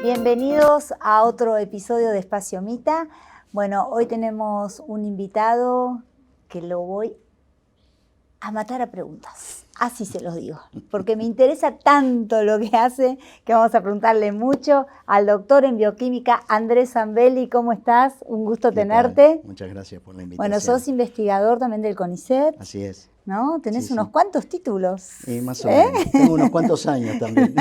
Bienvenidos a otro episodio de Espacio Mita. Bueno, hoy tenemos un invitado que lo voy a matar a preguntas, así se los digo, porque me interesa tanto lo que hace que vamos a preguntarle mucho al doctor en bioquímica Andrés Zambelli. ¿Cómo estás? Un gusto tenerte. Tal? Muchas gracias por la invitación. Bueno, sos investigador también del CONICET. Así es. ¿No? Tenés Sí, unos sí. cuantos títulos. Más o menos. Tengo unos cuantos años también.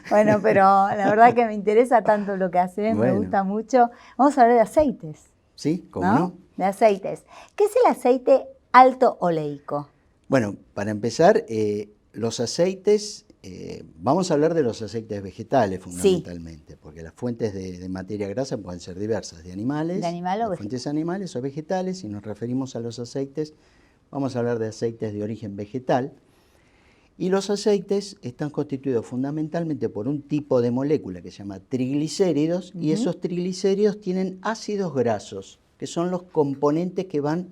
Bueno, pero la verdad que me interesa tanto lo que haces, me gusta mucho. Vamos a hablar de aceites. Sí, ¿cómo no? De aceites. ¿Qué es el aceite alto oleico? Bueno, para empezar, los aceites, vamos a hablar de los aceites vegetales fundamentalmente, sí, porque las fuentes de materia grasa pueden ser diversas, de animales, fuentes animales o vegetales. Si nos referimos a los aceites, vamos a hablar de aceites de origen vegetal. Y los aceites están constituidos fundamentalmente por un tipo de molécula que se llama triglicéridos, y esos triglicéridos tienen ácidos grasos, que son los componentes que van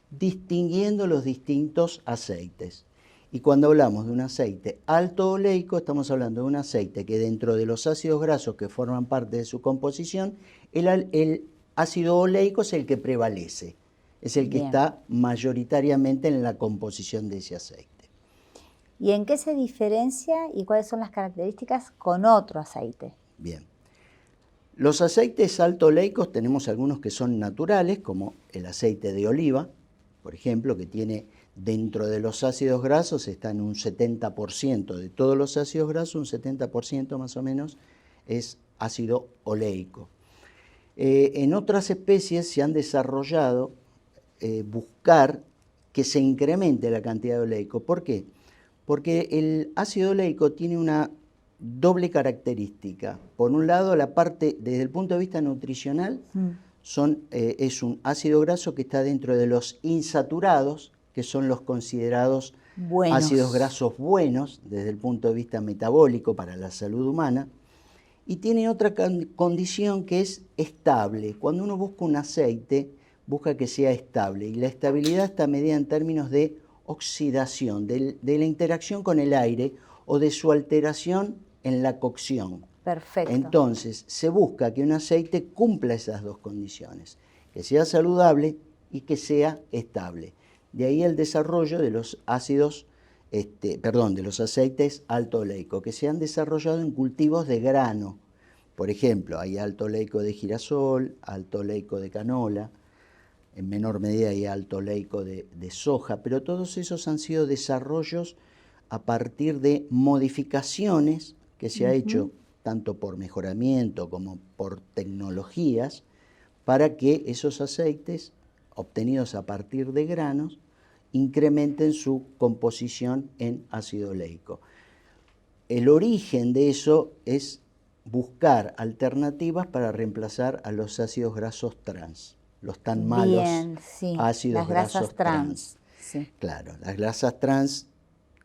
distinguiendo los distintos aceites. Y cuando hablamos de un aceite alto oleico, estamos hablando de un aceite que dentro de los ácidos grasos que forman parte de su composición, el ácido oleico es el que prevalece, es el que está mayoritariamente en la composición de ese aceite. ¿Y en qué se diferencia y cuáles son las características con otro aceite? Bien. Los aceites alto oleicos tenemos algunos que son naturales, como el aceite de oliva, por ejemplo, que tiene dentro de los ácidos grasos, está en un 70% de todos los ácidos grasos, un 70% más o menos es ácido oleico. En otras especies se han desarrollado buscar que se incremente la cantidad de oleico. ¿Por qué? Porque el ácido oleico tiene una doble característica. Por un lado, la parte, desde el punto de vista nutricional, es un ácido graso que está dentro de los insaturados, que son los considerados ácidos grasos buenos desde el punto de vista metabólico para la salud humana. Y tiene otra condición que es estable. Cuando uno busca un aceite, busca que sea estable. Y la estabilidad está medida en términos de oxidación, de la interacción con el aire o de su alteración en la cocción. Perfecto. Entonces, se busca que un aceite cumpla esas dos condiciones, que sea saludable y que sea estable. De ahí el desarrollo de los ácidos, de los aceites alto oleico, que se han desarrollado en cultivos de grano. Por ejemplo, hay alto oleico de girasol, alto oleico de canola, en menor medida hay alto oleico de soja, pero todos esos han sido desarrollos a partir de modificaciones que se ha hecho tanto por mejoramiento como por tecnologías para que esos aceites obtenidos a partir de granos incrementen su composición en ácido oleico. El origen de eso es buscar alternativas para reemplazar a los ácidos grasos trans, los tan malos ácidos grasos trans. Sí. Claro, las grasas trans.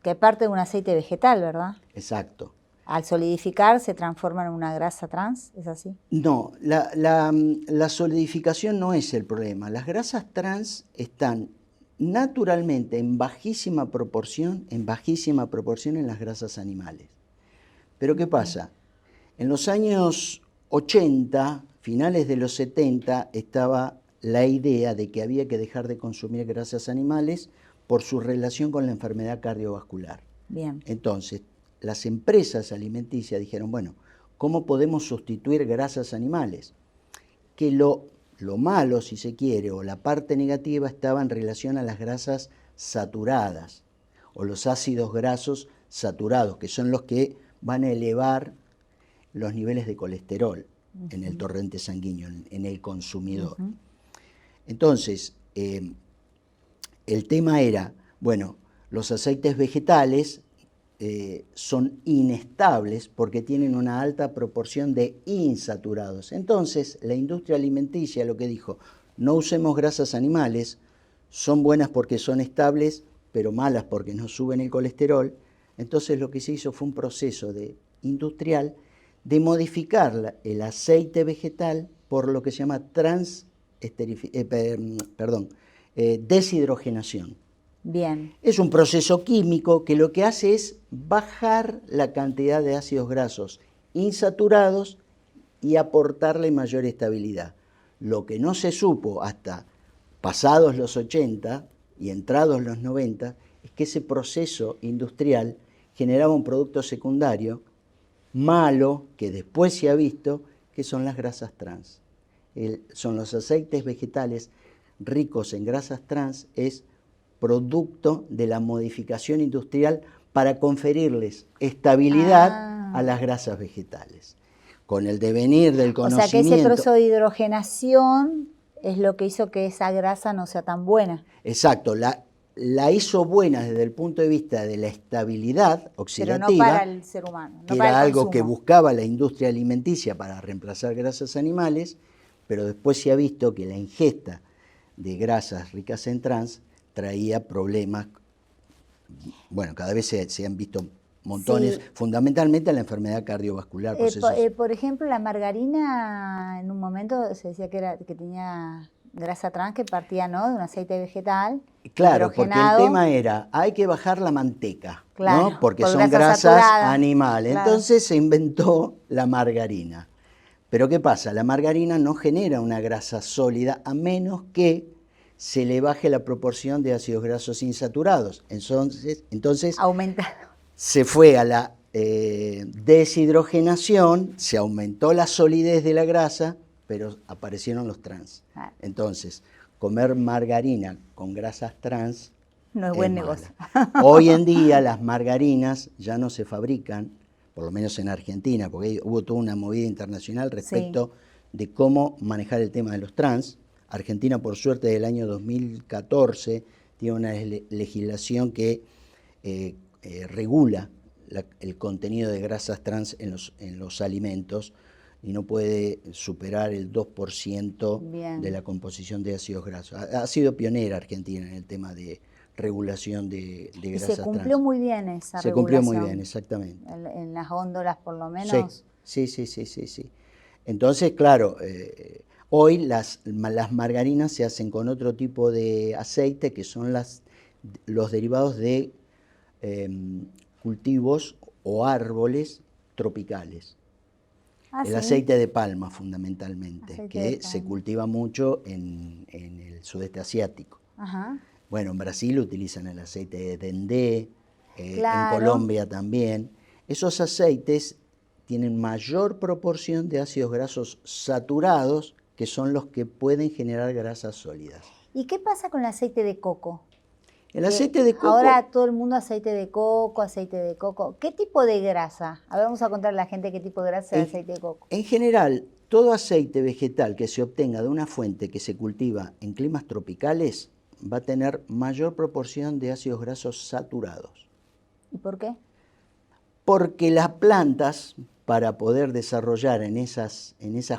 Que parte de un aceite vegetal, ¿verdad? Exacto. Al solidificar se transforma en una grasa trans, ¿es así? No, la solidificación no es el problema. Las grasas trans están naturalmente en bajísima proporción en las grasas animales. Pero ¿qué pasa? En los años 80, finales de los 70, estaba la idea de que había que dejar de consumir grasas animales por su relación con la enfermedad cardiovascular. Bien. Entonces, las empresas alimenticias dijeron, bueno, ¿cómo podemos sustituir grasas animales? Que lo malo, si se quiere, o la parte negativa estaba en relación a las grasas saturadas o los ácidos grasos saturados, que son los que van a elevar los niveles de colesterol en el torrente sanguíneo, en el consumidor. Entonces, el tema era, bueno, los aceites vegetales son inestables porque tienen una alta proporción de insaturados. Entonces, la industria alimenticia lo que dijo, no usemos grasas animales, son buenas porque son estables, pero malas porque nos suben el colesterol. Entonces lo que se hizo fue un proceso industrial de modificar el aceite vegetal por lo que se llama deshidrogenación. Bien. Es un proceso químico que lo que hace es bajar la cantidad de ácidos grasos insaturados y aportarle mayor estabilidad. Lo que no se supo hasta pasados los 80 y entrados los 90 es que ese proceso industrial generaba un producto secundario malo que después se ha visto que son las grasas trans. Son los aceites vegetales ricos en grasas trans, es producto de la modificación industrial para conferirles estabilidad a las grasas vegetales. Con el devenir del conocimiento... O sea que ese proceso de hidrogenación es lo que hizo que esa grasa no sea tan buena. Exacto, la hizo buena desde el punto de vista de la estabilidad oxidativa. Pero no para el ser humano. No que para era el algo consumo. que buscaba la industria alimenticia para reemplazar grasas animales, pero después se ha visto que la ingesta de grasas ricas en trans traía problemas. Bueno, cada vez se han visto montones, Sí. Fundamentalmente la enfermedad cardiovascular. Por ejemplo, la margarina en un momento se decía que tenía grasa trans que partía, ¿no?, de un aceite vegetal. Claro, porque el hidrogenado. tema era, hay que bajar la manteca, Claro, ¿no? Porque por son grasas grasas saturadas. animales. Claro. Entonces se inventó la margarina. Pero ¿qué pasa? La margarina no genera una grasa sólida a menos que se le baje la proporción de ácidos grasos insaturados. Entonces Aumenta. se fue a la deshidrogenación, se aumentó la solidez de la grasa, pero aparecieron los trans. Claro. Entonces, comer margarina con grasas trans No es buen mala. negocio. Hoy en día las margarinas ya no se fabrican, por lo menos en Argentina, porque hubo toda una movida internacional respecto de cómo manejar el tema de los trans. Argentina, por suerte, desde el año 2014 tiene una legislación que regula el contenido de grasas trans en los alimentos y no puede superar el 2% Bien. de la composición de ácidos grasos. Ha sido pionera Argentina en el tema de regulación de Y grasas se cumplió trans. muy bien esa Se regulación. cumplió muy bien, exactamente. En las góndolas, por lo menos. Sí. Entonces, claro, hoy las margarinas se hacen con otro tipo de aceite que son los derivados de cultivos o árboles tropicales. El ¿Sí? aceite de palma, fundamentalmente, Aceite que de se palma. cultiva mucho en el sudeste asiático. Ajá. Bueno, en Brasil utilizan el aceite de dendé, Claro. en Colombia también. Esos aceites tienen mayor proporción de ácidos grasos saturados, que son los que pueden generar grasas sólidas. ¿Y qué pasa con el aceite de coco? El aceite de coco... Ahora todo el mundo aceite de coco, aceite de coco. ¿Qué tipo de grasa? A ver, vamos a contarle a la gente qué tipo de grasa es el aceite de coco. En general, todo aceite vegetal que se obtenga de una fuente que se cultiva en climas tropicales va a tener mayor proporción de ácidos grasos saturados. ¿Y por qué? Porque las plantas, para poder desarrollar en esas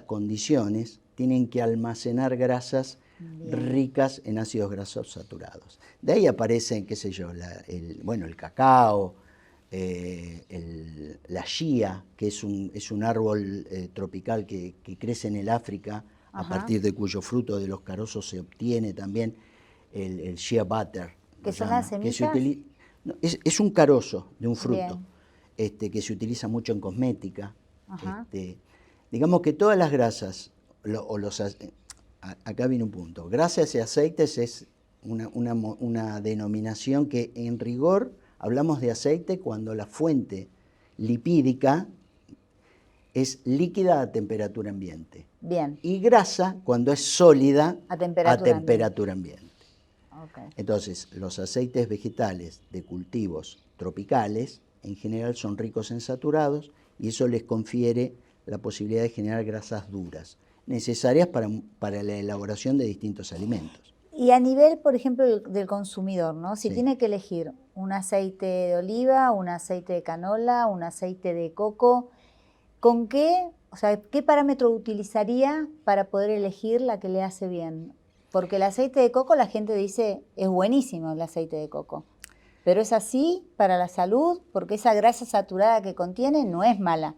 condiciones, tienen que almacenar grasas ricas en ácidos grasos saturados. De ahí aparecen, qué sé yo, el cacao, la chía, que es un árbol tropical que crece en el África, a partir de cuyo fruto de los carozos se obtiene también el shea butter. ¿Qué son las semillas? Es un carozo de un fruto que se utiliza mucho en cosmética. Digamos que todas las grasas, acá viene un punto, grasas y aceites es una denominación que en rigor hablamos de aceite cuando la fuente lipídica es líquida a temperatura ambiente. Bien. Y grasa cuando es sólida a temperatura ambiente. Okay. Entonces, los aceites vegetales de cultivos tropicales en general son ricos en saturados y eso les confiere la posibilidad de generar grasas duras, necesarias para la elaboración de distintos alimentos. Y a nivel, por ejemplo, del consumidor, ¿no? Si tiene que elegir un aceite de oliva, un aceite de canola, un aceite de coco. ¿Con qué, o sea, qué parámetro utilizaría para poder elegir la que le hace bien? Porque el aceite de coco, la gente dice, es buenísimo el aceite de coco. Pero es así para la salud, porque esa grasa saturada que contiene no es mala.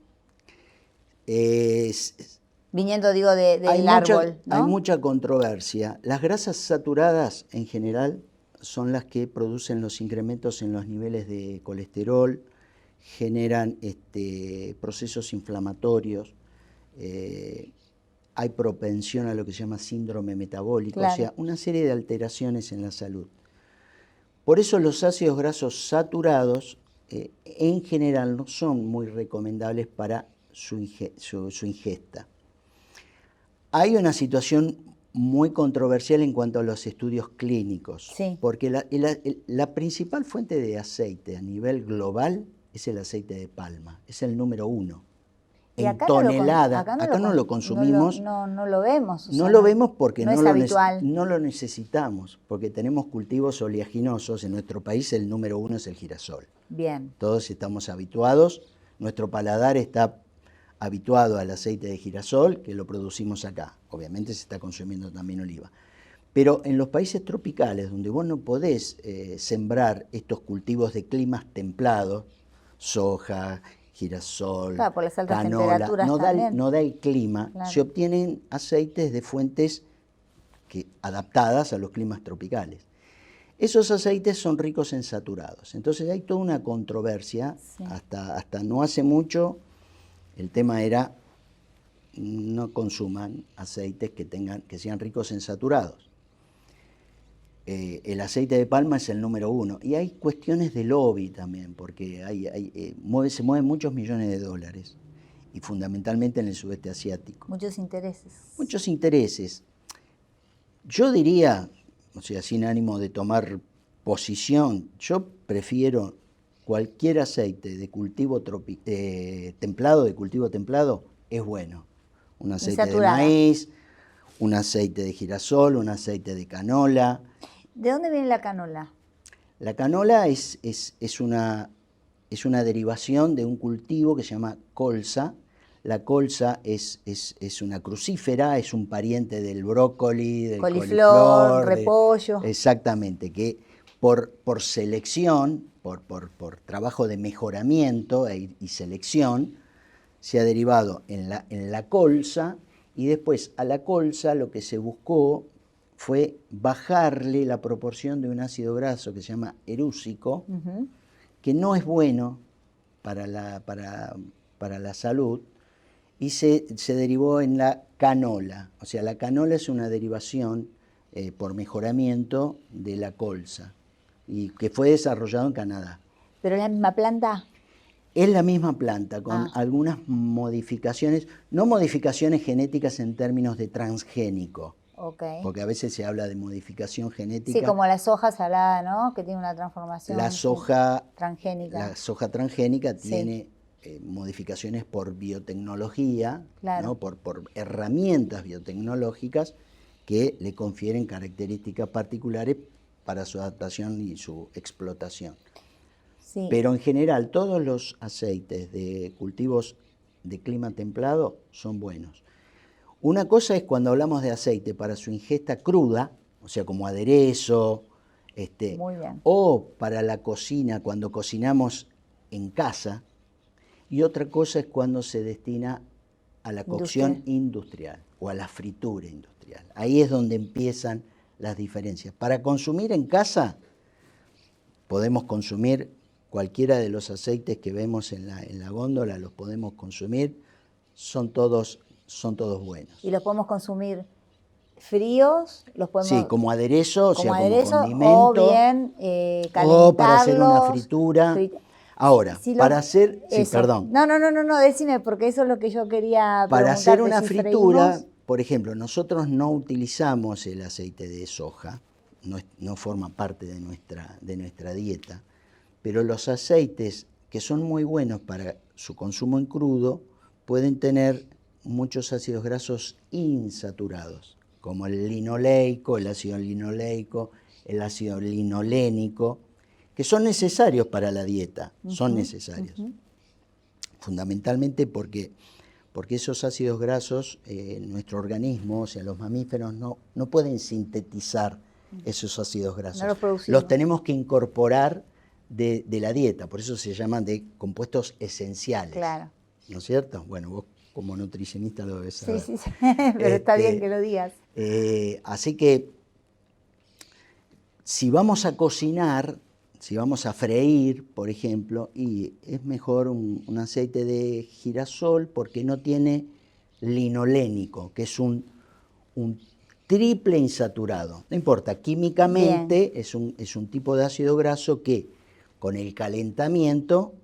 Viniendo, digo, del árbol, ¿no? Hay mucha controversia. Las grasas saturadas, en general, son las que producen los incrementos en los niveles de colesterol, generan procesos inflamatorios, hay propensión a lo que se llama síndrome metabólico, Claro. o sea, una serie de alteraciones en la salud. Por eso los ácidos grasos saturados, en general, no son muy recomendables para su ingesta. Hay una situación muy controversial en cuanto a los estudios clínicos, Sí. porque la principal fuente de aceite a nivel global es el aceite de palma, es el número 1. Y En acá tonelada, acá no lo consumimos. No lo vemos. No lo vemos porque no es habitual. No lo necesitamos, porque tenemos cultivos oleaginosos. En nuestro país el número 1 es el girasol. Bien. Todos estamos habituados, nuestro paladar está habituado al aceite de girasol, que lo producimos acá. Obviamente se está consumiendo también oliva. Pero en los países tropicales, donde vos no podés sembrar estos cultivos de climas templados, soja, girasol, Claro, por las altas canola, temperaturas también. no da el clima, Claro. se obtienen aceites de fuentes adaptadas a los climas tropicales. Esos aceites son ricos en saturados. Entonces hay toda una controversia. Sí. Hasta no hace mucho el tema era no consuman aceites que sean ricos en saturados. El aceite de palma es el número 1. Y hay cuestiones de lobby también, porque se mueven muchos millones de dólares, y fundamentalmente en el sudeste asiático. Muchos intereses. Muchos intereses. Yo diría, o sea, sin ánimo de tomar posición, yo prefiero cualquier aceite de cultivo templado, es bueno. Un aceite de maíz, un aceite de girasol, un aceite de canola. ¿De dónde viene la canola? La canola es una derivación de un cultivo que se llama colza. La colza es una crucífera, es un pariente del brócoli, del coliflor, repollo. Exactamente, que por selección, por trabajo de mejoramiento y selección, se ha derivado en la colza, y después a la colza lo que se buscó fue bajarle la proporción de un ácido graso que se llama erúsico, que no es bueno para la salud, y se derivó en la canola. O sea, la canola es una derivación por mejoramiento de la colza, y que fue desarrollado en Canadá. ¿Pero es la misma planta? Es la misma planta, con algunas modificaciones, no modificaciones genéticas en términos de transgénico, porque a veces se habla de modificación genética. Sí, como la soja se hablaba, ¿no? Que tiene una transformación transgénica. La soja transgénica tiene modificaciones por biotecnología, claro, ¿no? por herramientas biotecnológicas que le confieren características particulares para su adaptación y su explotación. Sí. Pero en general todos los aceites de cultivos de clima templado son buenos. Una cosa es cuando hablamos de aceite para su ingesta cruda, o sea, como aderezo, Muy bien, o para la cocina, cuando cocinamos en casa, y otra cosa es cuando se destina a la cocción industrial o a la fritura industrial. Ahí es donde empiezan las diferencias. Para consumir en casa, podemos consumir cualquiera de los aceites que vemos en la góndola, los podemos consumir, son todos buenos. ¿Y los podemos consumir fríos? ¿Los podemos, sí, como aderezo, como condimento, o bien calentarlos, o para hacer una fritura. Ahora, para hacer... Sí, perdón. No, decime, porque eso es lo que yo quería preguntarte. Para hacer una fritura, por ejemplo, nosotros no utilizamos el aceite de soja, no forma parte de nuestra dieta, pero los aceites que son muy buenos para su consumo en crudo pueden tener muchos ácidos grasos insaturados, como el linoleico, el ácido linoleico, el ácido linolénico, que son necesarios para la dieta, son necesarios. Fundamentalmente porque esos ácidos grasos, nuestro organismo, o sea, los mamíferos, no pueden sintetizar esos ácidos grasos. No los producimos. Los tenemos que incorporar de la dieta, por eso se llaman de compuestos esenciales. Claro. ¿No es cierto? Bueno, vos como nutricionista lo debes saber. Sí, pero está bien que lo digas. Así que, si vamos a cocinar, si vamos a freír, por ejemplo, y es mejor un aceite de girasol porque no tiene linolénico, que es un triple insaturado. No importa, químicamente es un tipo de ácido graso que con el calentamiento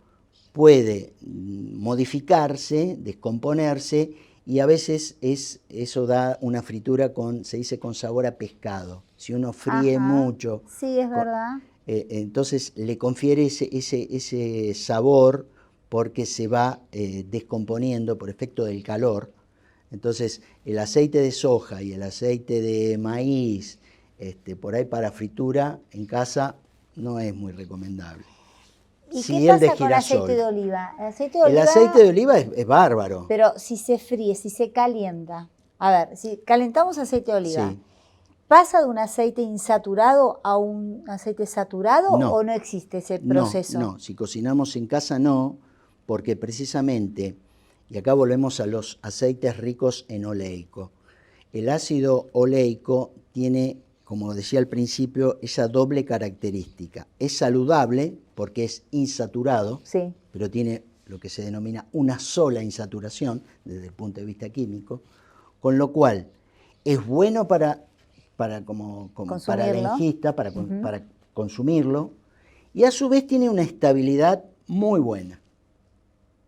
puede modificarse, descomponerse, y a veces eso da una fritura se dice con sabor a pescado. Si uno fríe mucho. Sí, es verdad. Entonces le confiere ese sabor porque se va descomponiendo por efecto del calor. Entonces el aceite de soja y el aceite de maíz, por ahí para fritura en casa no es muy recomendable. ¿Y sí, qué pasa el de con girasol. aceite de oliva? El aceite de oliva es bárbaro. Pero si se fríe, si se calienta. A ver, si calentamos aceite de oliva, Sí. ¿pasa de un aceite insaturado a un aceite saturado o no existe ese proceso? No, si cocinamos en casa no, porque precisamente, y acá volvemos a los aceites ricos en oleico, el ácido oleico tiene, como decía al principio, esa doble característica. Es saludable porque es insaturado, sí, pero tiene lo que se denomina una sola insaturación desde el punto de vista químico, con lo cual es bueno para el engista, para consumirlo, y a su vez tiene una estabilidad muy buena.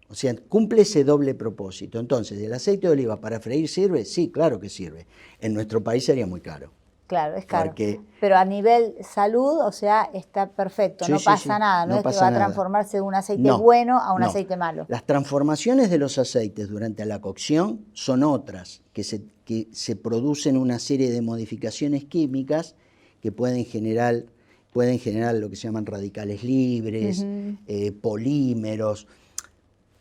O sea, cumple ese doble propósito. Entonces, ¿el aceite de oliva para freír sirve? Sí, claro que sirve. En nuestro país sería muy caro. Claro, es caro. Porque, pero a nivel salud, o sea, está perfecto, sí, no sí, pasa sí, nada, no es que pasa va a nada. transformarse de un aceite bueno a un aceite malo. Las transformaciones de los aceites durante la cocción son otras, que se producen una serie de modificaciones químicas que pueden generar lo que se llaman radicales libres, polímeros.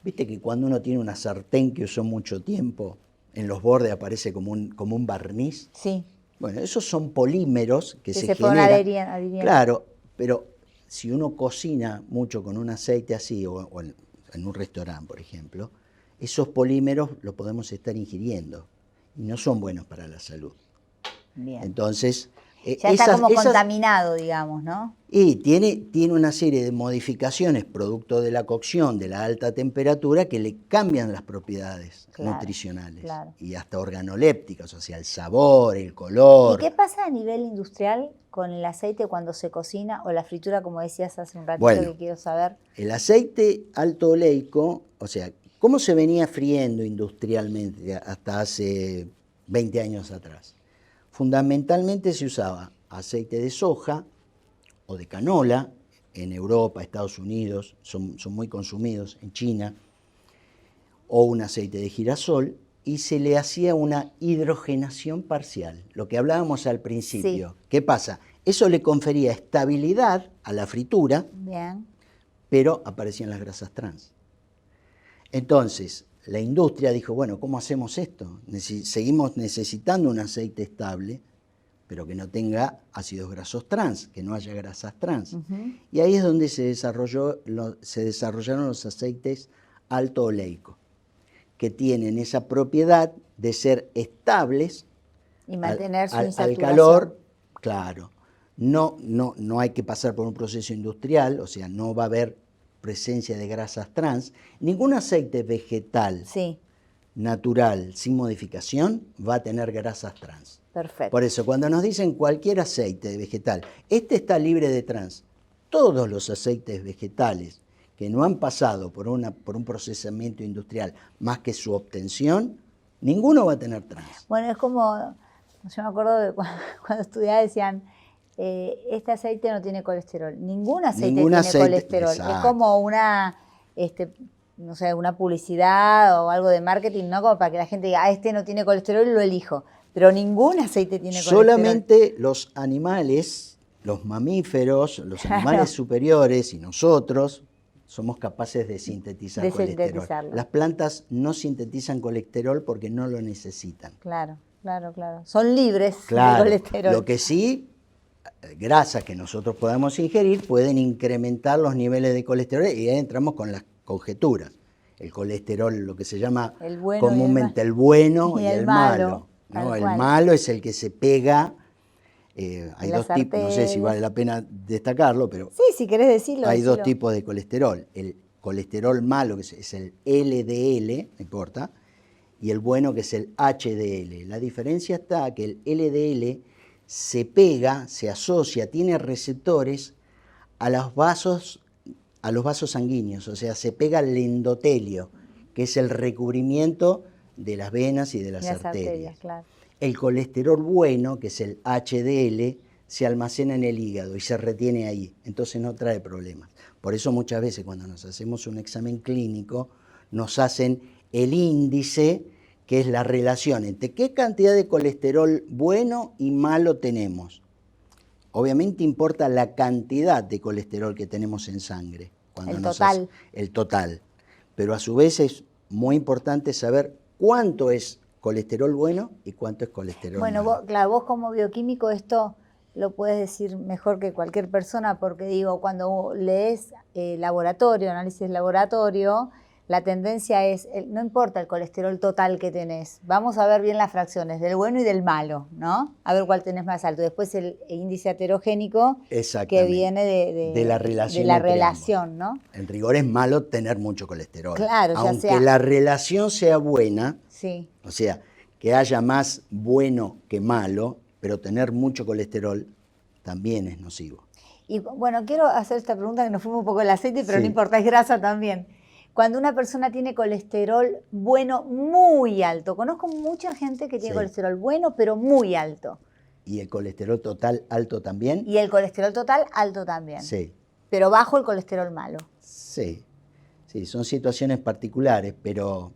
Viste que cuando uno tiene una sartén que usó mucho tiempo, en los bordes aparece como un barniz. Sí. Bueno, esos son polímeros que se fueron generan. adhiriendo. Claro, pero si uno cocina mucho con un aceite así, o en un restaurante, por ejemplo, esos polímeros los podemos estar ingiriendo y no son buenos para la salud. Bien. Entonces, ya está como contaminado, digamos, ¿no? Y tiene una serie de modificaciones producto de la cocción, de la alta temperatura, que le cambian las propiedades nutricionales y hasta organolépticas, o sea, el sabor, el color. ¿Y qué pasa a nivel industrial con el aceite cuando se cocina o la fritura, como decías hace un ratito, que quiero saber? El aceite alto oleico, o sea, ¿cómo se venía friendo industrialmente hasta hace 20 años atrás? Fundamentalmente se usaba aceite de soja o de canola, en Europa, Estados Unidos, son muy consumidos, en China, o un aceite de girasol, y se le hacía una hidrogenación parcial, lo que hablábamos al principio. Sí. ¿Qué pasa? Eso le confería estabilidad a la fritura, pero aparecían las grasas trans. Entonces, la industria dijo, bueno, ¿cómo hacemos esto? Seguimos necesitando un aceite estable, pero que no tenga ácidos grasos trans, que no haya grasas trans. Y ahí es donde se desarrollaron los aceites alto oleico, que tienen esa propiedad de ser estables y mantener su insaturación. Al calor. Claro, no hay que pasar por un proceso industrial, o sea, no va a haber presencia de grasas trans. Ningún aceite vegetal natural sin modificación va a tener grasas trans. Perfecto. Por eso, cuando nos dicen cualquier aceite vegetal, este está libre de trans, todos los aceites vegetales que no han pasado por un procesamiento industrial más que su obtención, ninguno va a tener trans. Bueno, es como, yo me acuerdo de cuando estudiaba decían, este aceite no tiene colesterol. Ningún aceite tiene colesterol. Exacto. Es como una, no sé, una publicidad o algo de marketing, ¿no? Como para que la gente diga, este no tiene colesterol y lo elijo. Pero ningún aceite tiene colesterol. Solamente los animales los mamíferos, los Claro. animales superiores y nosotros somos capaces de sintetizar De colesterol. sintetizarlo. Las plantas no sintetizan colesterol porque no lo necesitan. Claro, claro, claro. Son libres de Claro, colesterol. lo que sí, grasas que nosotros podamos ingerir pueden incrementar los niveles de colesterol y ahí entramos con las conjeturas. El colesterol, lo que se llama El bueno comúnmente el bueno y el malo. tal ¿no? El cual. malo es el que se pega. Hay En dos las tipos, no sé si arterias. vale la pena destacarlo, pero Sí, si querés decirlo, hay dos decilo. tipos de colesterol. El colesterol malo, que es el LDL, no importa, y el bueno, que es el HDL. La diferencia está que el LDL se pega, se asocia, tiene receptores a los vasos sanguíneos, o sea, se pega al endotelio, que es el recubrimiento de las venas y de las arterias. Claro. El colesterol bueno, que es el HDL, se almacena en el hígado y se retiene ahí, entonces no trae problemas. Por eso muchas veces cuando nos hacemos un examen clínico, nos hacen el índice, que es la relación entre qué cantidad de colesterol bueno y malo tenemos. Obviamente importa la cantidad de colesterol que tenemos en sangre. El total. El total. Pero a su vez es muy importante saber cuánto es colesterol bueno y cuánto es colesterol Bueno, malo. vos como bioquímico esto lo puedes decir mejor que cualquier persona, porque digo, cuando lees laboratorio, análisis laboratorio, la tendencia es, no importa el colesterol total que tenés, vamos a ver bien las fracciones del bueno y del malo, ¿no? A ver cuál tenés más alto. Después el índice heterogénico que viene de la relación, de la relación, ¿no? En rigor es malo tener mucho colesterol. Claro, ya aunque sea, la relación sea buena, sí. o sea, que haya más bueno que malo, pero tener mucho colesterol también es nocivo. Y bueno, quiero hacer esta pregunta que nos fuimos un poco el aceite, pero Sí. no importa, es grasa también. Cuando una persona tiene colesterol bueno muy alto, conozco mucha gente que tiene Sí. colesterol bueno, pero muy alto. ¿Y el colesterol total alto también? Y el colesterol total alto también. Sí. Pero bajo el colesterol malo. Sí, sí, son situaciones particulares, pero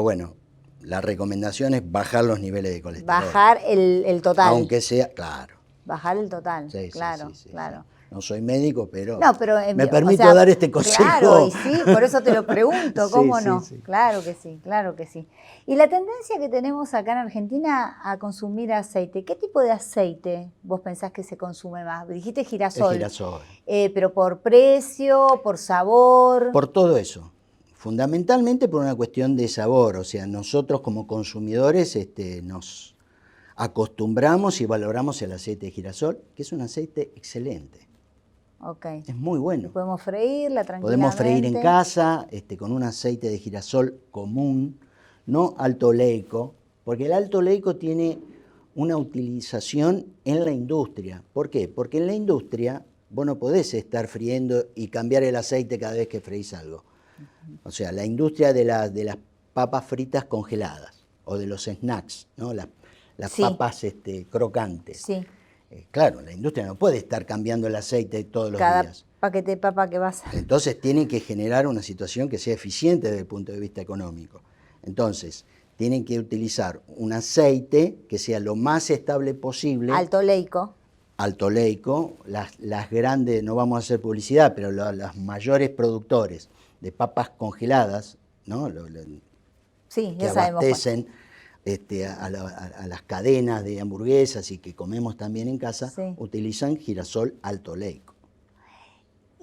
bueno, la recomendación es bajar los niveles de colesterol. Bajar el total. Aunque sea, claro. Bajar el total, Sí, claro, sí, claro. Sí. No soy médico, pero, No, pero me permito dar este consejo. Claro, y sí, por eso te lo pregunto, ¿cómo Sí, no? sí. Claro que sí, claro que sí. Y la tendencia que tenemos acá en Argentina a consumir aceite, ¿qué tipo de aceite vos pensás que se consume más? Dijiste girasol. El girasol. Pero por precio, por sabor. Por todo eso. Fundamentalmente por una cuestión de sabor. O sea, nosotros como consumidores nos acostumbramos y valoramos el aceite de girasol, que es un aceite excelente. Okay. Es muy bueno. Podemos freírla tranquilamente. Podemos freír en casa con un aceite de girasol común, no alto oleico, porque el alto oleico tiene una utilización en la industria. ¿Por qué? Porque en la industria vos no podés estar friendo y cambiar el aceite cada vez que freís algo. O sea, la industria de las papas fritas congeladas o de los snacks, ¿no? Las sí. papas crocantes. Sí. Claro, la industria no puede estar cambiando el aceite todos los Cada días. paquete de papa que vas a... Entonces tienen que generar una situación que sea eficiente desde el punto de vista económico. Entonces, tienen que utilizar un aceite que sea lo más estable posible. Alto oleico. Alto oleico. Las grandes, no vamos a hacer publicidad, pero los mayores productores de papas congeladas, ¿no? Sí, que ya sabemos. abastecen a las cadenas de hamburguesas y que comemos también en casa, sí. utilizan girasol alto oleico.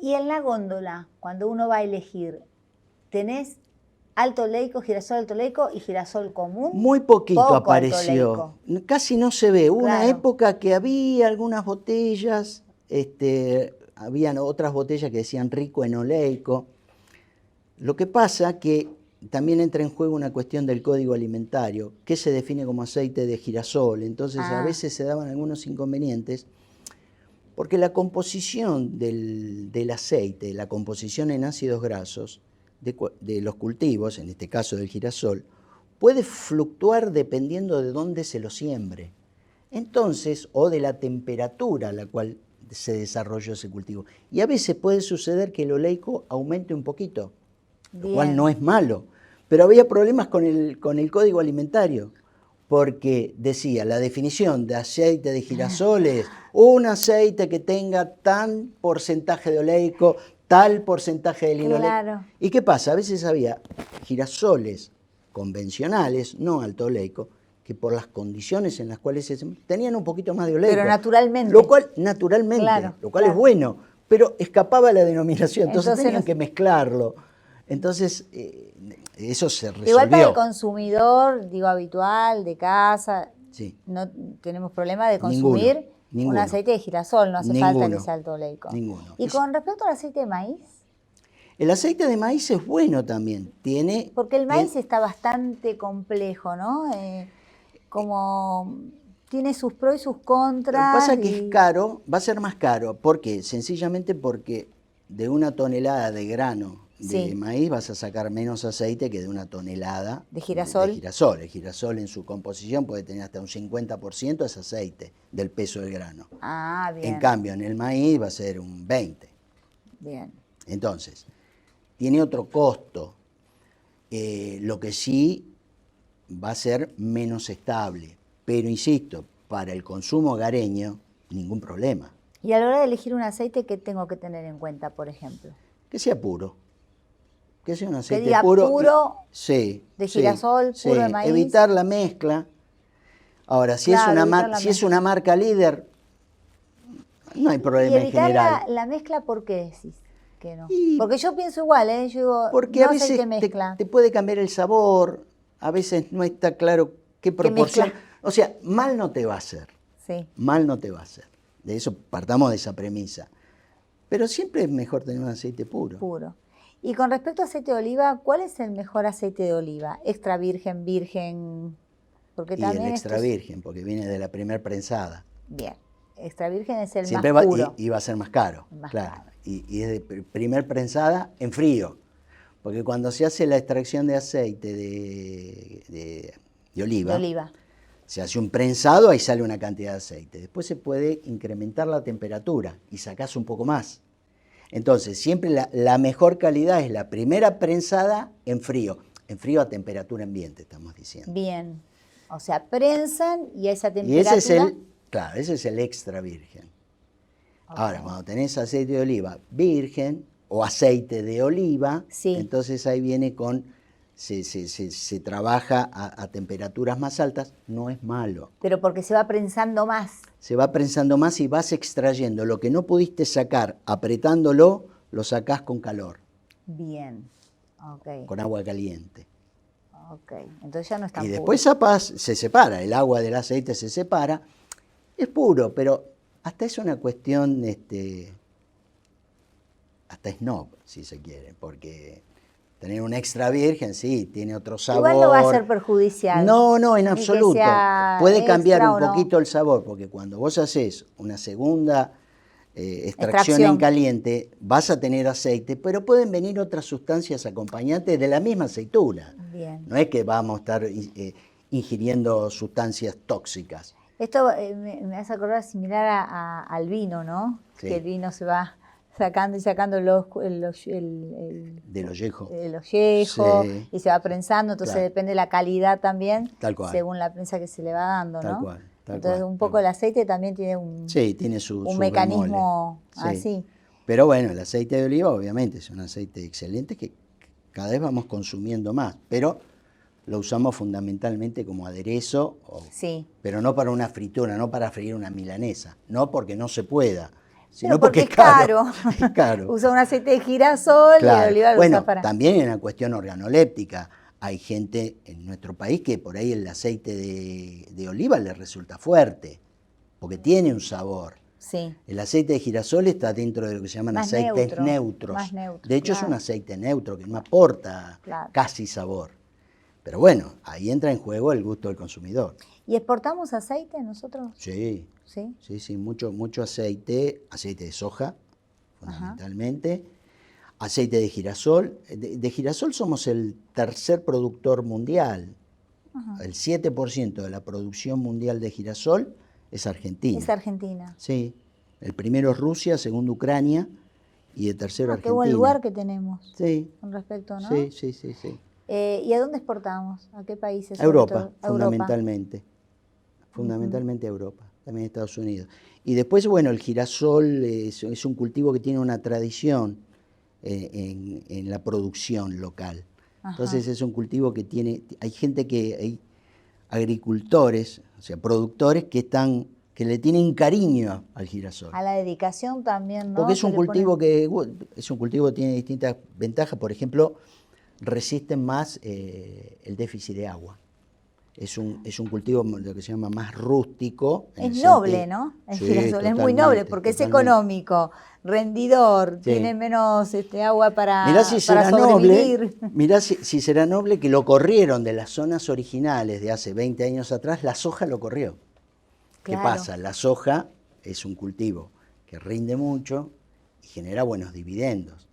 Y en la góndola, cuando uno va a elegir, ¿tenés alto oleico, girasol alto oleico y girasol común? Muy poquito apareció, casi no se ve. Hubo una época que había algunas botellas, habían otras botellas que decían rico en oleico. Lo que pasa que también entra en juego una cuestión del código alimentario, que se define como aceite de girasol. Entonces a veces se daban algunos inconvenientes, porque la composición del aceite, la composición en ácidos grasos de los cultivos, en este caso del girasol, puede fluctuar dependiendo de dónde se lo siembre. Entonces, o de la temperatura a la cual se desarrolló ese cultivo. Y a veces puede suceder que el oleico aumente un poquito, lo cual no es malo. Pero había problemas con el código alimentario. porque decía, la definición de aceite de girasol es un aceite que tenga tan porcentaje de oleico, tal porcentaje de linoleico. Claro. ¿Y qué pasa? A veces había girasoles convencionales, no alto oleico, que por las condiciones en las cuales tenían un poquito más de oleico. Pero naturalmente. Lo cual, naturalmente, Claro, lo cual claro. es bueno, pero escapaba la denominación, entonces tenían no- que mezclarlo. Entonces, eso se resolvió. Igual para el consumidor, digo, habitual, de casa, Sí. no tenemos problema de Ninguno, consumir un ninguno. aceite de girasol, no hace falta que Ninguno, sea alto oleico. ninguno. Y con respecto al aceite de maíz, El aceite de maíz es bueno también. porque el maíz está bastante complejo, ¿no? Como tiene sus pros y sus Lo que contras. pasa es que es caro, va a ser más caro. ¿Por qué? Sencillamente porque de una tonelada de grano de Sí. maíz vas a sacar menos aceite que de una tonelada ¿De girasol? de girasol. El girasol en su composición puede tener hasta un 50% ese aceite del peso del grano. Ah, bien. En cambio, en el maíz va a ser un 20%. Bien. Entonces, tiene otro costo. Lo que sí va a ser menos estable. Pero insisto, para el consumo hogareño, ningún problema. Y a la hora de elegir un aceite, ¿qué tengo que tener en cuenta, por ejemplo? Que sea puro. Que sea un aceite diga puro. puro, Sí. de sí, girasol, sí. puro de maíz. Evitar la mezcla. Ahora, si, Claro, es, evitar la si es mezcla. una marca líder, no hay Y problema en evitar general. la mezcla, ¿por qué decís que no? Y- Porque yo pienso igual, ¿eh? Yo digo, Porque no a veces aceite mezcla. te puede cambiar el sabor, a veces no está claro qué proporción. mezcla? O sea, mal no te va a hacer. Sí. Mal no te va a hacer. De eso partamos de esa premisa. Pero siempre es mejor tener un aceite puro. Puro. Y con respecto a aceite de oliva, ¿cuál es el mejor aceite de oliva? ¿Extra virgen, virgen? Porque Y también el esto extra es- virgen, porque viene de la primer prensada. Bien. Extra virgen es el Siempre más va, puro. y va a ser más caro. Más claro. caro. Y es de primer prensada en frío. Porque cuando se hace la extracción de aceite de oliva, De oliva. se hace un prensado, ahí sale una cantidad de aceite. Después se puede incrementar la temperatura y sacás un poco más. Entonces, siempre la mejor calidad es la primera prensada en frío. En frío a temperatura ambiente, estamos diciendo. Bien. O sea, prensan y a esa Y temperatura. ese es el extra virgen. Ok. Ahora, cuando tenés aceite de oliva virgen o aceite de oliva, Sí. entonces ahí viene se trabaja a temperaturas más altas, no es malo. Pero porque se va prensando más. Se va prensando más y vas extrayendo. Lo que no pudiste sacar apretándolo, lo sacás con calor, Bien. Ok. con agua caliente. Ok. Entonces ya no está Y puro. después se separa, el agua del aceite se separa. Es puro, pero hasta es una cuestión, hasta snob, si se quiere, porque tener un extra virgen, sí, tiene otro sabor. Igual no va a ser perjudicial. No, en Ni que absoluto. sea Puede cambiar extra un o no. poquito el sabor, porque cuando vos haces una segunda extracción Extracción. en caliente, vas a tener aceite, pero pueden venir otras sustancias acompañantes de la misma aceituna. Bien. No es que vamos a estar ingiriendo sustancias tóxicas. Esto me hace acordar similar al vino, ¿no? Sí. Que el vino se va sacando y sacando el Del ollejo. ollejo Sí. y se va prensando, entonces Claro. depende de la calidad también, Tal cual. según la prensa que se le va dando, Tal ¿no? cual, tal Entonces cual, un tal poco el aceite también tiene Sí, tiene un sus mecanismo bemoles. Sí. así. Pero bueno, el aceite de oliva obviamente es un aceite excelente que cada vez vamos consumiendo más, pero lo usamos fundamentalmente como aderezo, Sí. pero no para una fritura, no para freír una milanesa, no porque no se pueda, sino Pero porque es caro. Es caro. Usa un aceite de girasol y Claro. el oliva lo Bueno, usa para... también es una cuestión organoléptica. Hay gente en nuestro país que por ahí el aceite de oliva le resulta fuerte, porque tiene un sabor. Sí. El aceite de girasol está dentro de lo que se llaman Más aceites neutro, neutros. más neutro, De hecho, es claro. un aceite neutro que no aporta Claro. casi sabor. Pero bueno, ahí entra en juego el gusto del consumidor. ¿Y exportamos aceite nosotros? Sí, Sí. sí, mucho aceite de soja, fundamentalmente. Aceite de girasol. De girasol somos el tercer productor mundial. Ajá. El 7% de la producción mundial de girasol es Argentina. Es Argentina. Sí. El primero es Rusia, segundo Ucrania y el tercero Qué Argentina. buen lugar que tenemos Sí, con respecto, ¿no? sí. ¿Y a dónde exportamos? ¿A qué países? Europa, A fundamentalmente. Fundamentalmente a Europa, también a Estados Unidos. Y después, bueno, el girasol es un cultivo que tiene una tradición en la producción local. Entonces es un cultivo que hay agricultores, o sea, productores que le tienen cariño al girasol. A la dedicación también, ¿no? Porque es un cultivo que tiene distintas ventajas. Por ejemplo, resisten más el déficit de agua. Es un cultivo lo que se llama más rústico. Es noble, ¿no? El girasol es muy noble porque es económico, rendidor, tiene menos agua para sobrevivir. Mirá si será noble que lo corrieron de las zonas originales de hace 20 años atrás, la soja lo corrió. Claro. ¿Qué pasa? La soja es un cultivo que rinde mucho y genera buenos dividendos.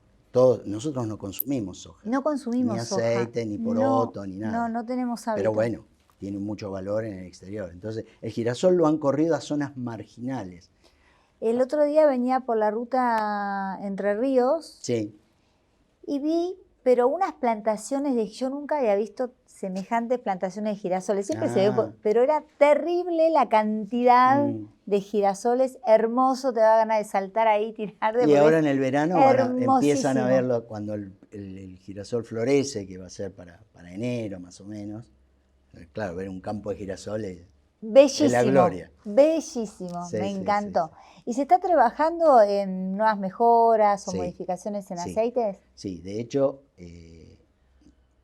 Nosotros no consumimos soja. No consumimos ni aceite, ni poroto, ni nada. No tenemos hábito. Pero bueno, tiene mucho valor en el exterior. Entonces, el girasol lo han corrido a zonas marginales. El otro día venía por la ruta Entre Ríos. Sí. Y vi, pero unas plantaciones yo nunca había visto semejantes plantaciones de girasoles. Siempre se ve, pero era terrible la cantidad de girasoles. Hermoso, te da ganas de saltar ahí, tirar de. Y ahora en el verano empiezan a verlo cuando el girasol florece, que va a ser para enero más o menos. Claro, ver un campo de girasoles bellísimo, es la gloria. Bellísimo, sí, me encantó. Sí. ¿Y se está trabajando en nuevas mejoras o modificaciones en aceites? Sí, de hecho,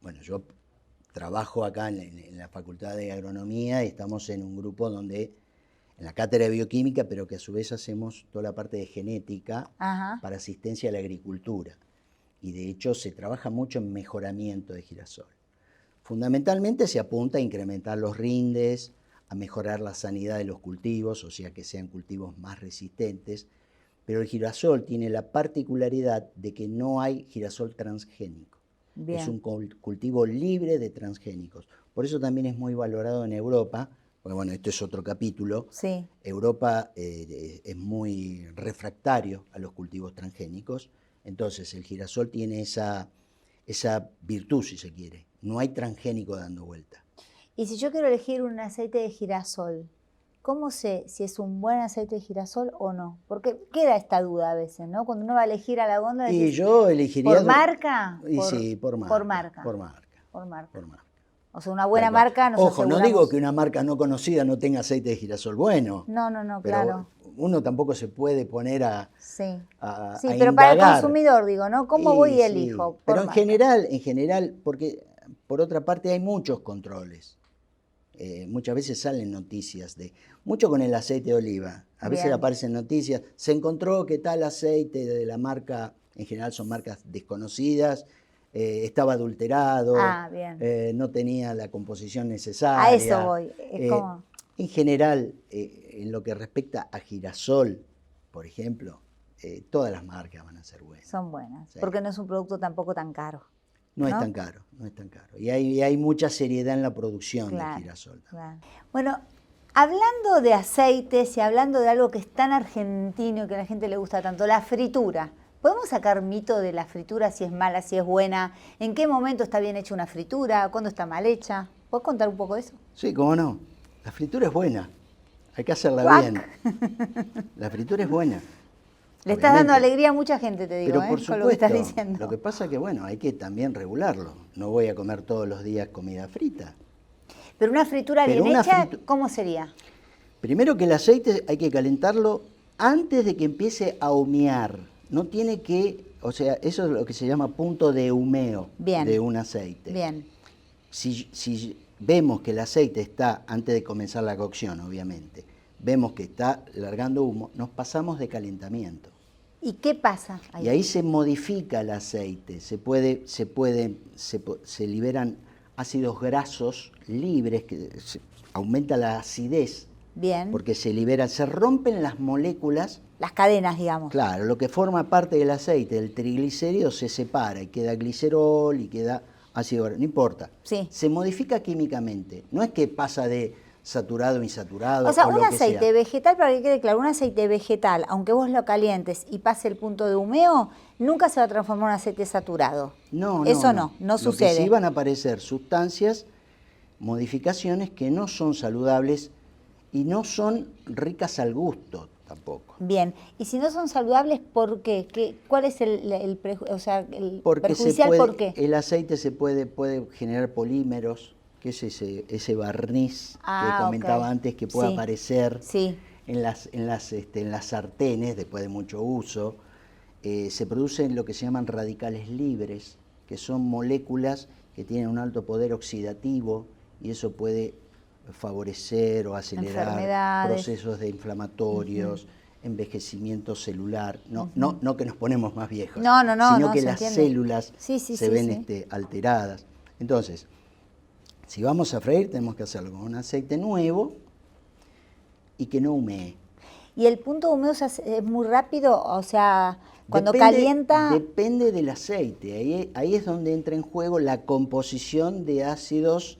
bueno, yo trabajo acá en la Facultad de Agronomía y estamos en un grupo en la cátedra de bioquímica, pero que a su vez hacemos toda la parte de genética para asistencia a la agricultura. Y de hecho se trabaja mucho en mejoramiento de girasol. Fundamentalmente se apunta a incrementar los rindes, a mejorar la sanidad de los cultivos, o sea que sean cultivos más resistentes, pero el girasol tiene la particularidad de que no hay girasol transgénico. Bien. Es un cultivo libre de transgénicos. Por eso también es muy valorado en Europa, porque bueno, esto es otro capítulo. Sí. Europa es muy refractario a los cultivos transgénicos, entonces el girasol tiene esa virtud, si se quiere. No hay transgénico dando vuelta. Y si yo quiero elegir un aceite de girasol, ¿cómo sé si es un buen aceite de girasol o no? Porque queda esta duda a veces, ¿no? Cuando uno va a elegir a la góndola. Y yo elegiría. ¿Por marca? Sí, por marca. Por marca. Por marca. Por marca. Por marca. O sea, una buena marca nos Ojo, no digo que una marca no conocida no tenga aceite de girasol bueno. No, pero claro. Uno tampoco se puede poner a pero indagar. para el consumidor, digo, ¿no? ¿Cómo voy y elijo? Pero en general, porque por otra parte hay muchos controles. Muchas veces salen noticias mucho con el aceite de oliva. A veces aparecen noticias. Se encontró que tal aceite de la marca, en general son marcas desconocidas, estaba adulterado, no tenía la composición necesaria. A eso voy. En general, en lo que respecta a girasol, por ejemplo, todas las marcas van a ser buenas. Son buenas, porque no es un producto tampoco tan caro. No es tan caro. Y hay mucha seriedad en la producción del girasol. Claro. Bueno, hablando de aceites y hablando de algo que es tan argentino y que a la gente le gusta tanto, la fritura. ¿Podemos sacar mito de la fritura, si es mala, si es buena? ¿En qué momento está bien hecha una fritura? ¿Cuándo está mal hecha? ¿Puedes contar un poco de eso? Sí, cómo no. La fritura es buena. Hay que hacerla bien. La fritura es buena. Le estás dando alegría a mucha gente, te digo, pero por supuesto, con lo que estás diciendo. Lo que pasa es que, bueno, hay que también regularlo. No voy a comer todos los días comida frita. Pero una fritura bien hecha, ¿cómo sería? Primero que el aceite hay que calentarlo antes de que empiece a humear. No tiene que, o sea, eso es lo que se llama punto de humeo de un aceite. Bien. Si vemos que el aceite está, antes de comenzar la cocción, obviamente, vemos que está largando humo, nos pasamos de calentamiento. ¿Y qué pasa ahí? Y ahí se modifica el aceite, se liberan ácidos grasos libres, que aumenta la acidez. Bien. Porque se rompen las moléculas. Las cadenas, digamos. Claro, lo que forma parte del aceite, del triglicérido, se separa y queda glicerol y queda ácido graso, no importa. Sí. Se modifica químicamente, no es que pasa de saturado a insaturado. O sea, un aceite vegetal, para que quede claro, un aceite vegetal, aunque vos lo calientes y pase el punto de humeo, nunca se va a transformar en un aceite saturado. No, Eso no no sucede. Lo que sí van a aparecer sustancias, modificaciones que no son saludables y no son ricas al gusto tampoco. Bien, y si no son saludables, ¿por qué? ¿Cuál es el Porque perjudicial? ¿Por qué? el aceite puede generar polímeros, que es ese barniz que comentaba ok. antes, que puede Sí, aparecer sí. en las sartenes después de mucho uso. Se producen lo que se llaman radicales libres, que son moléculas que tienen un alto poder oxidativo y eso puede favorecer o acelerar Enfermedades. procesos de inflamatorios, envejecimiento celular. No que nos ponemos más viejos, sino que se las entiende. células Sí, se ven alteradas. Entonces, si vamos a freír, tenemos que hacerlo con un aceite nuevo y que no humee. ¿Y el punto húmedo es muy rápido? O sea, cuando Depende- calienta... Depende del aceite. Ahí es donde entra en juego la composición de ácidos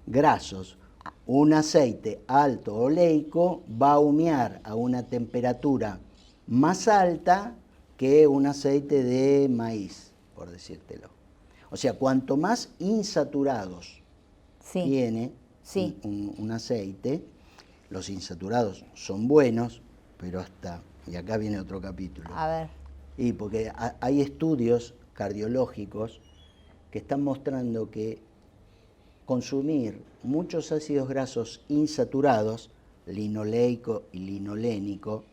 grasos. Un aceite alto oleico va a humear a una temperatura más alta que un aceite de maíz, por decírtelo. O sea, cuanto más insaturados Sí, tiene sí. un aceite, los insaturados son buenos, pero y acá viene otro capítulo. A ver. Y porque hay estudios cardiológicos que están mostrando que consumir muchos ácidos grasos insaturados, linoleico y linolénico,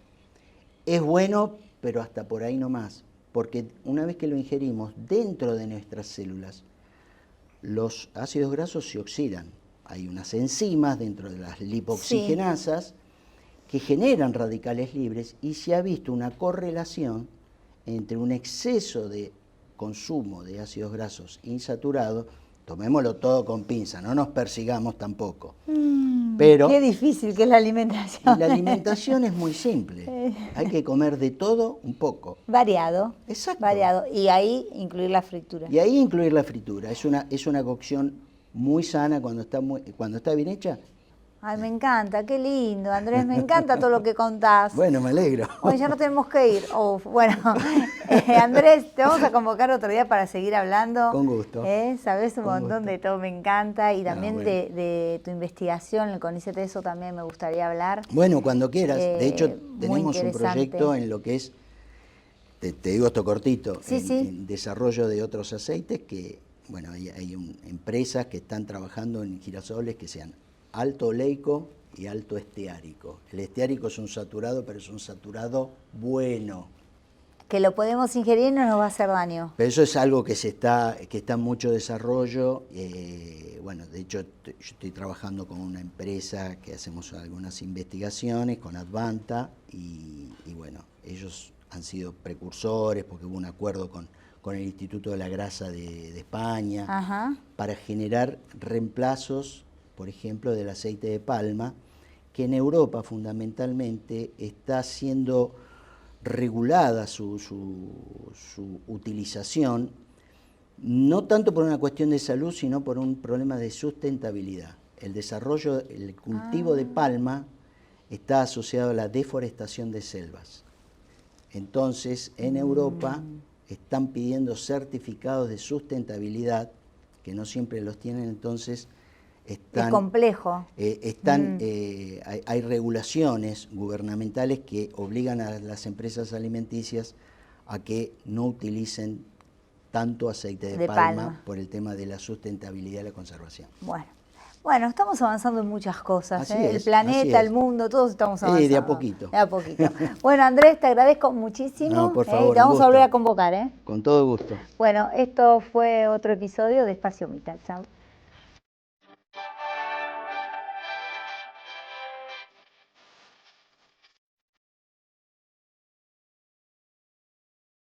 es bueno, pero hasta por ahí no más. Porque una vez que lo ingerimos dentro de nuestras células, los ácidos grasos se oxidan. Hay unas enzimas dentro de las lipoxigenasas que generan radicales libres y se ha visto una correlación entre un exceso de consumo de ácidos grasos insaturados. Tomémoslo todo con pinza, no nos persigamos tampoco. Pero Qué difícil que es la alimentación. y la alimentación es muy simple. Hay que comer de todo un poco. Variado. Exacto. Variado. Y ahí incluir la fritura. Y ahí incluir la fritura. Es una cocción muy sana cuando está bien hecha. Ay, me encanta, qué lindo, Andrés, me encanta todo lo que contás. Bueno, me alegro. Hoy ya no tenemos que ir. Bueno, Andrés, te vamos a convocar otro día para seguir hablando. Con gusto. Sabes un Con montón gusto. de todo, me encanta. Y también bueno. de tu investigación, el CONICET, eso también me gustaría hablar. Bueno, cuando quieras. De hecho, muy tenemos un interesante. proyecto en lo que es, te digo esto cortito, Sí, en desarrollo de otros aceites que, bueno, hay empresas que están trabajando en girasoles que sean alto oleico y alto esteárico. El esteárico es un saturado, pero es un saturado bueno. Que lo podemos ingerir y no nos va a hacer daño. Pero eso es algo que está en mucho desarrollo. Bueno, de hecho, yo estoy trabajando con una empresa que hacemos algunas investigaciones, con Advanta, y bueno, ellos han sido precursores porque hubo un acuerdo con el Instituto de la Grasa de España. Ajá. Para generar reemplazos, por ejemplo, del aceite de palma, que en Europa fundamentalmente está siendo regulada su utilización, no tanto por una cuestión de salud, sino por un problema de sustentabilidad. El cultivo de palma está asociado a la deforestación de selvas. Entonces, en Europa están pidiendo certificados de sustentabilidad, que no siempre los tienen, entonces Es complejo. Hay regulaciones gubernamentales que obligan a las empresas alimenticias a que no utilicen tanto aceite de palma por el tema de la sustentabilidad y la conservación. Bueno, estamos avanzando en muchas cosas, Así es, el planeta, el mundo, todos estamos avanzando. Sí, de a poquito. De a poquito. Bueno, Andrés, te agradezco muchísimo. No, por favor, te vamos un a volver gusto. a convocar. Con todo gusto. Bueno, esto fue otro episodio de Espacio Mita. Chao.